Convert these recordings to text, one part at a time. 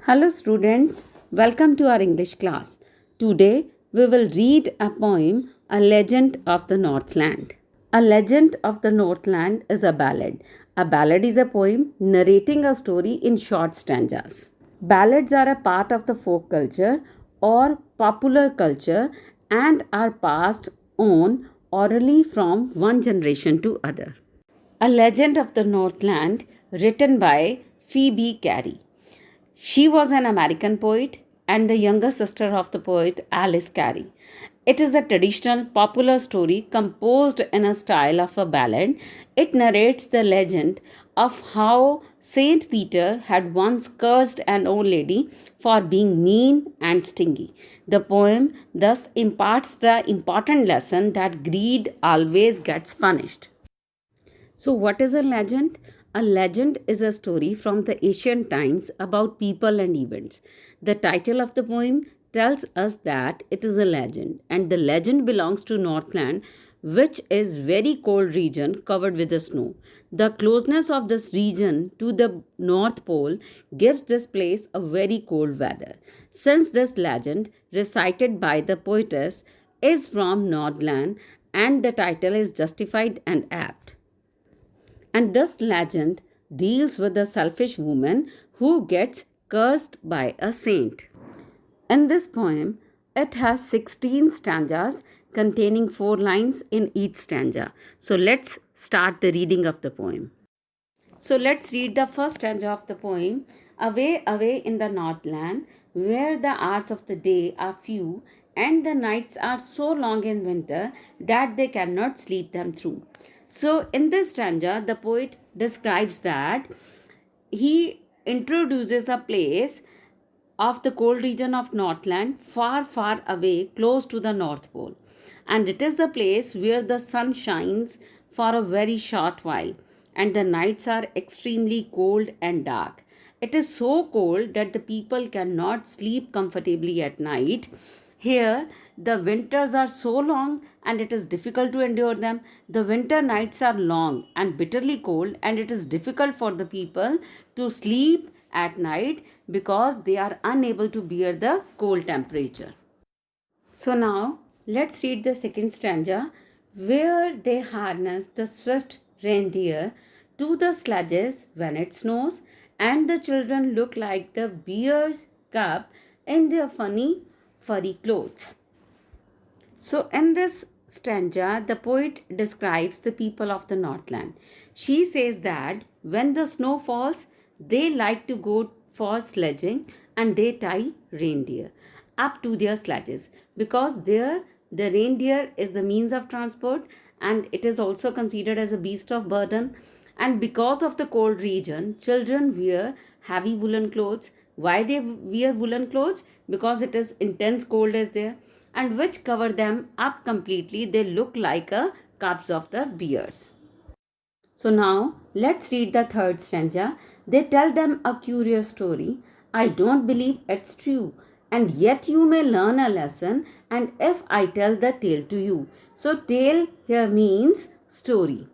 Hello students, welcome to our English class. Today we will read a poem, A Legend of the Northland. A Legend of the Northland is a ballad. A ballad is a poem narrating a story in short stanzas. Ballads are a part of the folk culture or popular culture and are passed on orally from one generation to other. A Legend of the Northland, written by Phoebe Cary. She was an American poet and the younger sister of the poet Alice Cary. It is a traditional popular story composed in a style of a ballad. It narrates the legend of how Saint Peter had once cursed an old lady for being mean and stingy. The poem thus imparts the important lesson that greed always gets punished. So, what is a legend? A legend is a story from the ancient times about people and events. The title of the poem tells us that it is a legend, and the legend belongs to Northland, which is very cold region covered with the snow. The closeness of this region to the North Pole gives this place a very cold weather. Since this legend, recited by the poetess, is from Northland, and the title is justified and apt. And this legend deals with a selfish woman who gets cursed by a saint. In this poem, it has 16 stanzas containing 4 lines in each stanza. So let's start the reading of the poem. So let's read the first stanza of the poem. Away, away in the Northland, where the hours of the day are few and the nights are so long in winter that they cannot sleep them through. So in this stanza, the poet describes that he introduces a place of the cold region of Northland, far, far away, close to the North Pole. And it is the place where the sun shines for a very short while, and the nights are extremely cold and dark. It is so cold that the people cannot sleep comfortably at night. Here, the winters are so long and it is difficult to endure them. The winter nights are long and bitterly cold, and it is difficult for the people to sleep at night because they are unable to bear the cold temperature. So now let's read the second stanza, where they harness the swift reindeer to the sledges when it snows, and the children look like the bear's cub in their funny furry clothes. So, in this stanza, the poet describes the people of the Northland. She says that when the snow falls, they like to go for sledging and they tie reindeer up to their sledges because there the reindeer is the means of transport and it is also considered as a beast of burden. And because of the cold region, children wear heavy woolen clothes. Why they wear woolen clothes? Because it is intense cold is there, and which cover them up completely. They look like a cubs of the bears. So now let's read the third stanza. They tell them a curious story. I don't believe it's true, and yet you may learn a lesson. And if I tell the tale to you, so tale here means story.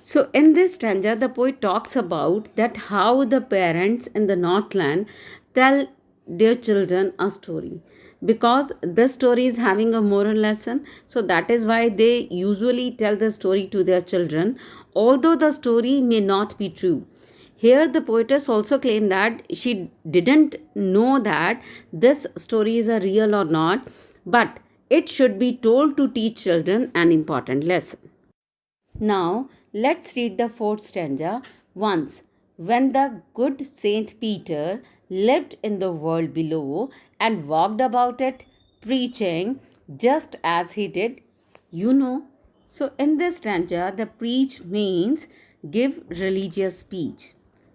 So in this stanza, the poet talks about that how the parents in the Northland tell their children a story because this story is having a moral lesson. So that is why they usually tell the story to their children, although the story may not be true. Here, the poetess also claimed that she didn't know that this story is a real or not, but it should be told to teach children an important lesson. Now, let's read the fourth stanza. Once, when the good Saint Peter lived in the world below and walked about it, preaching just as he did, you know. So, in this stanza, the preach means give religious speech.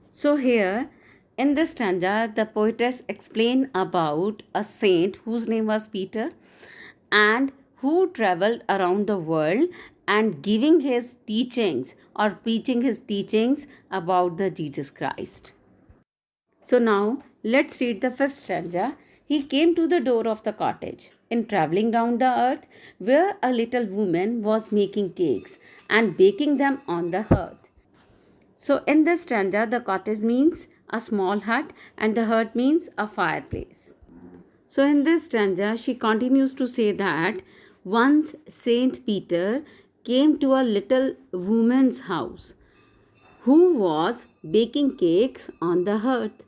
So, here in this stanza, the poetess explained about a saint whose name was Peter and who traveled around the world and giving his teachings or preaching his teachings about the Jesus Christ. So now let's read the fifth stanza. He came to the door of the cottage in traveling round the earth, where a little woman was making cakes and baking them on the hearth. So in this stanza, the cottage means a small hut, and the hut means a fireplace. So, in this stanza, she continues to say that once Saint Peter came to a little woman's house who was baking cakes on the hearth.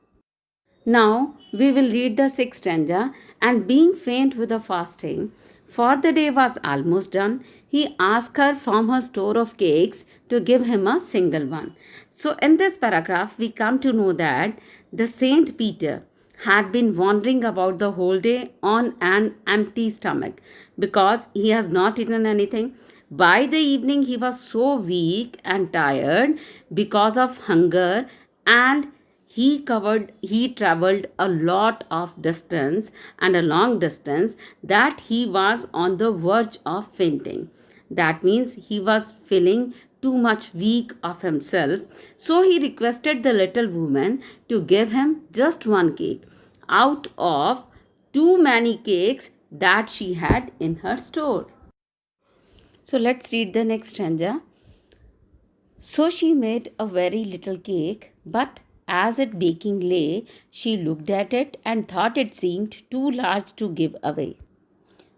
Now we will read the sixth stanza. And being faint with the fasting, for the day was almost done, he asked her from her store of cakes to give him a single one. So, in this paragraph, we come to know that the Saint Peter had been wandering about the whole day on an empty stomach because he has not eaten anything. By the evening, he was so weak and tired because of hunger, and he traveled a lot of distance and a long distance, that he was on the verge of fainting. That means he was feeling too much weak of himself. So he requested the little woman to give him just one cake out of too many cakes that she had in her store. So let's read the next stanza. So she made a very little cake, but as it baking lay, she looked at it and thought it seemed too large to give away.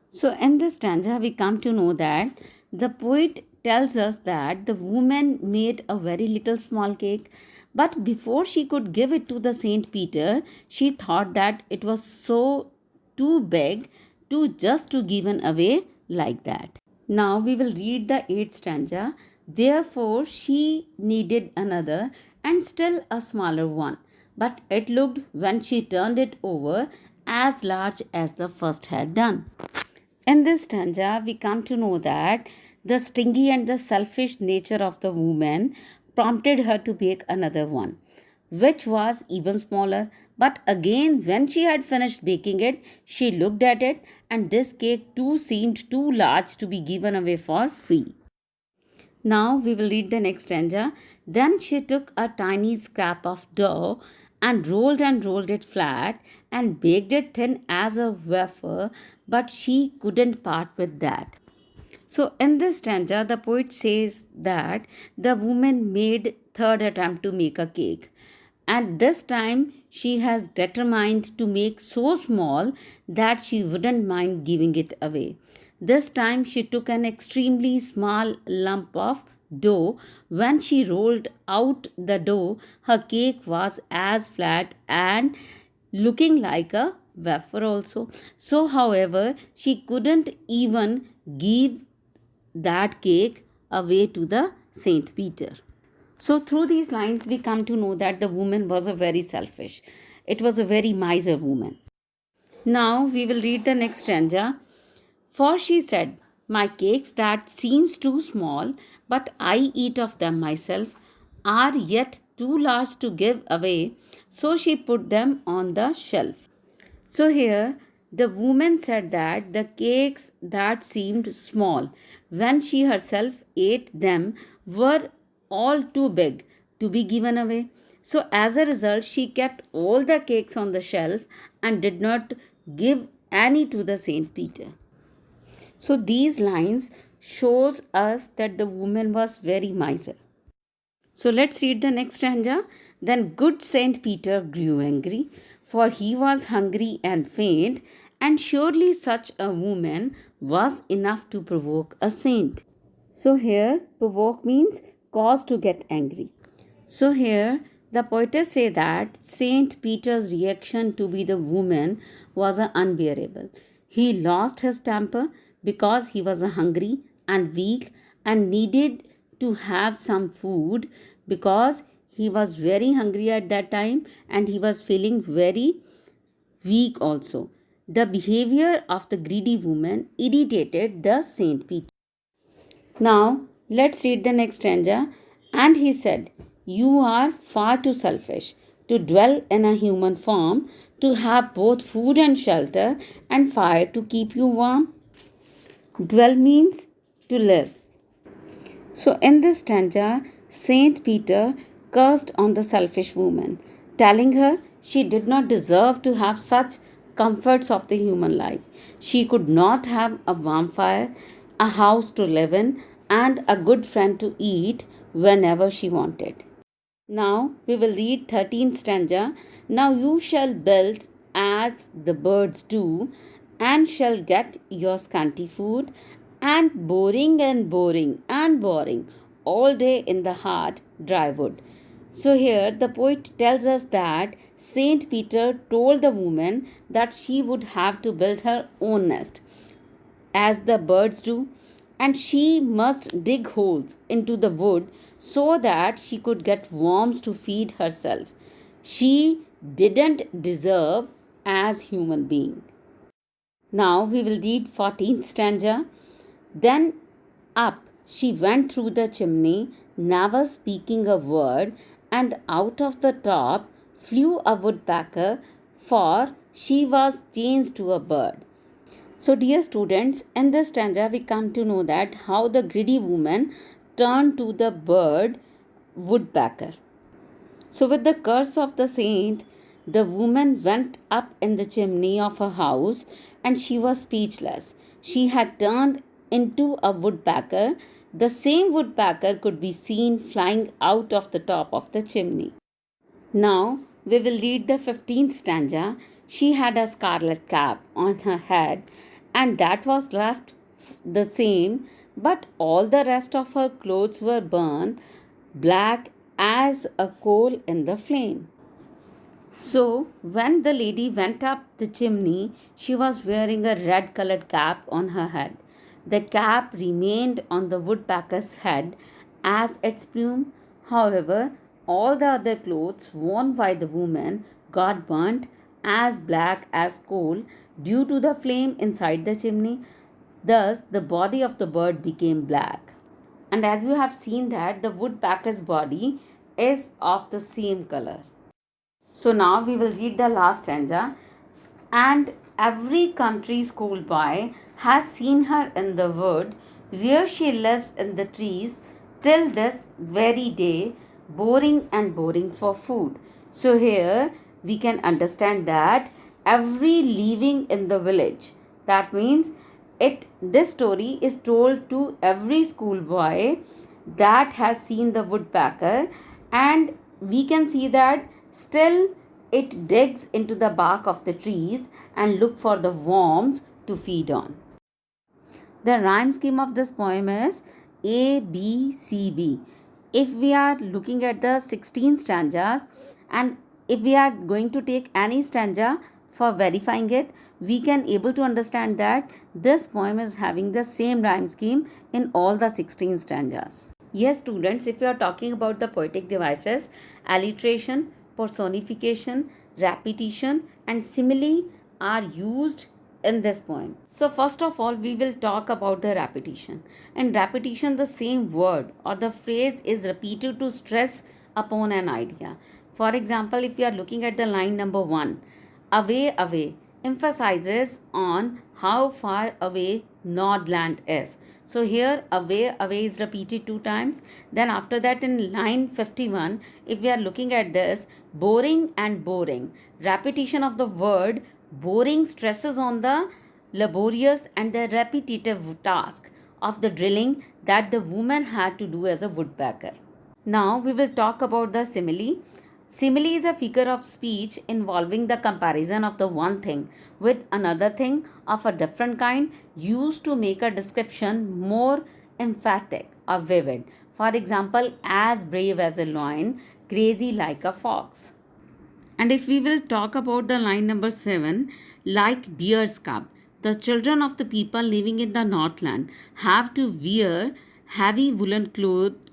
So, in this stanza, we come to know that the poet tells us that the woman made a very little small cake, but before she could give it to the Saint Peter, she thought that it was so too big to just to given away like that. Now we will read the eighth stanza. Therefore, she needed another and still a smaller one, but it looked, when she turned it over, as large as the first had done. In this stanza, we come to know that the stingy and the selfish nature of the woman prompted her to bake another one, which was even smaller. But again, when she had finished baking it, she looked at it, and this cake too seemed too large to be given away for free. Now we will read the next stanza. Then she took a tiny scrap of dough and rolled it flat and baked it thin as a wafer, but she couldn't part with that. So in this stanza, the poet says that the woman made third attempt to make a cake. And this time she has determined to make so small that she wouldn't mind giving it away. This time she took an extremely small lump of dough. When she rolled out the dough, her cake was as flat and looking like a wafer also. So, however, she couldn't even give that cake away to the Saint Peter. So, through these lines, we come to know that the woman was a very selfish. It was a very miser woman. Now, we will read the next stanza. For she said, my cakes that seems too small, but I eat of them myself, are yet too large to give away. So she put them on the shelf. So here the woman said that the cakes that seemed small when she herself ate them were all too big to be given away. So as a result, she kept all the cakes on the shelf and did not give any to the Saint Peter. So these lines shows us that the woman was very miser. So let's read the next stanza. Then good Saint Peter grew angry, for he was hungry and faint, and surely such a woman was enough to provoke a saint. So here provoke means cause to get angry. So here the poetess say that Saint Peter's reaction to be the woman was unbearable. He lost his temper because he was hungry and weak and needed to have some food, because he was very hungry at that time and he was feeling very weak also. The behavior of the greedy woman irritated the Saint Peter. Now, let's read the next stanza. And he said, you are far too selfish to dwell in a human form, to have both food and shelter and fire to keep you warm. Dwell means to live. So, in this stanza, Saint Peter cursed on the selfish woman, telling her she did not deserve to have such comforts of the human life. She could not have a warm fire, a house to live in, and a good friend to eat whenever she wanted. Now we will read 13th stanza. Now you shall build as the birds do, and shall get your scanty food, and boring all day in the hard dry wood. So here the poet tells us that Saint Peter told the woman that she would have to build her own nest as the birds do, and she must dig holes into the wood so that she could get worms to feed herself. She didn't deserve as human being. Now we will read 14th stanza. Then up she went through the chimney, never speaking a word, and out of the top flew a woodpecker, for she was changed to a bird. So, dear students, in this stanza, we come to know that how the greedy woman turned to the bird woodpecker. So, with the curse of the saint, the woman went up in the chimney of her house and she was speechless. She had turned into a woodpecker. The same woodpecker could be seen flying out of the top of the chimney. Now we will read the 15th stanza. She had a scarlet cap on her head, and that was left the same, but all the rest of her clothes were burned black as a coal in the flame. So, when the lady went up the chimney, she was wearing a red colored cap on her head. The cap remained on the woodpecker's head as its plume. However, all the other clothes worn by the woman got burnt as black as coal due to the flame inside the chimney. Thus, the body of the bird became black. And as you have seen that the woodpecker's body is of the same color. So now we will read the last stanza. And every country schoolboy has seen her in the wood, where she lives in the trees till this very day, boring for food. So here we can understand that every living in the village, that means this story is told to every schoolboy that has seen the woodpecker, and we can see that still it digs into the bark of the trees and look for the worms to feed on. The rhyme scheme of this poem is A B C B. If we are looking at the 16 stanzas, and if we are going to take any stanza for verifying it, we can able to understand that this poem is having the same rhyme scheme in all the 16 stanzas. Yes, students, if you are talking about the poetic devices, alliteration, personification, repetition, and simile are used in this poem. So, first of all, we will talk about the repetition. In repetition, the same word or the phrase is repeated to stress upon an idea. For example, if you are looking at the line number 1, away emphasizes on how far away Nordland is. So here away is repeated 2 times. Then after that in line 51, if we are looking at this, boring, repetition of the word boring stresses on the laborious and the repetitive task of the drilling that the woman had to do as a woodpecker. Now we will talk about the simile. Simile is a figure of speech involving the comparison of the one thing with another thing of a different kind, used to make a description more emphatic or vivid. For example, as brave as a lion, crazy like a fox. And if we will talk about the line number 7, like bear's cub, the children of the people living in the Northland have to wear heavy woolen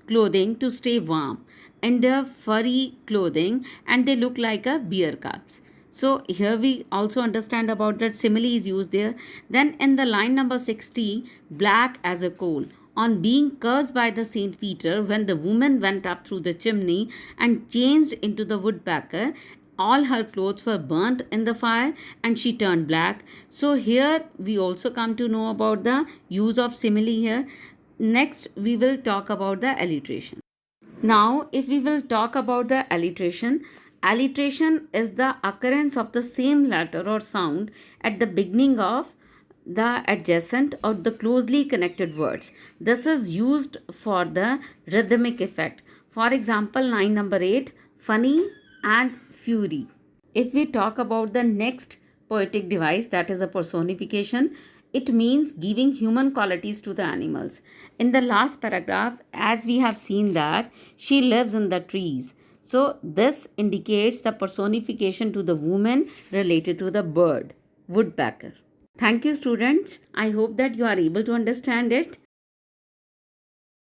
clothing to stay warm, and their furry clothing, and they look like a bear cubs. So here we also understand about that simile is used there. Then in the line number 60, black as a coal, on being cursed by the Saint Peter when the woman went up through the chimney and changed into the woodpecker, all her clothes were burnt in the fire and she turned black. So here we also come to know about the use of simile here. Next we will talk about the alliteration. Now if we will talk about the alliteration, alliteration is the occurrence of the same letter or sound at the beginning of the adjacent or the closely connected words. This is used for the rhythmic effect. For example, line number 8, funny and fury. If we talk about the next poetic device, that is a personification, it means giving human qualities to the animals. In the last paragraph, as we have seen that she lives in the trees. So this indicates the personification to the woman related to the bird, woodpecker. Thank you, students. I hope that you are able to understand it.